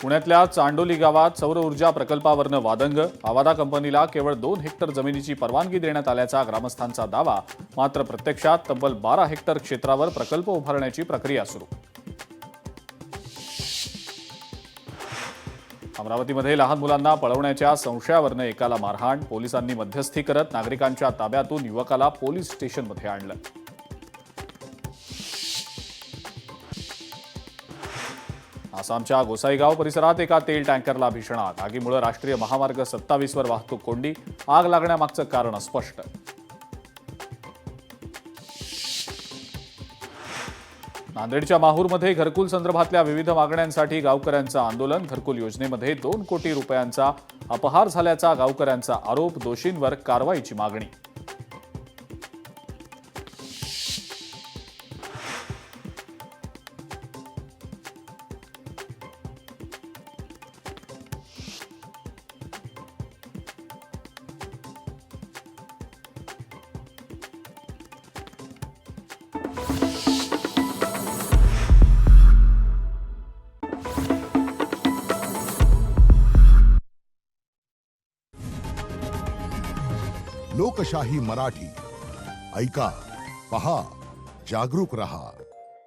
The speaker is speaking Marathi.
पुण्यातल्या चांडोली गावात सौर ऊर्जा प्रकल्पावरनं वादंग। आवादा कंपनीला केवळ 2 हेक्टर जमिनीची परवानगी देण्यात आल्याचा ग्रामस्थांचा दावा। मात्र प्रत्यक्षात तब्बल 12 हेक्टर क्षेत्रावर प्रकल्प उभारण्याची प्रक्रिया सुरू। अमरावतीमध्ये लहान मुलांना पळवण्याच्या संशयावरनं एकाला मारहाण। पोलिसांनी मध्यस्थी करत नागरिकांच्या ताब्यातून युवकाला पोलीस स्टेशनमध्ये आणलं। आसामच्या गोसाईगाव परिसरात एका तेल टँकरला भीषण आग। आगीमुळे राष्ट्रीय महामार्ग 27 वर वाहतूक कोंडी। आग लागण्यामागचं कारण अस्पष्ट। नांदेडच्या माहूरमध्ये घरकुल संदर्भातल्या विविध मागण्यांसाठी गावकऱ्यांचं आंदोलन। घरकुल योजनेमध्ये 2 कोटी रुपयांचा अपहार झाल्याचा गावकऱ्यांचा आरोप। दोषींवर कारवाईची मागणी। लोकशाही मराठी ऐका, पहा, जागरूक रहा।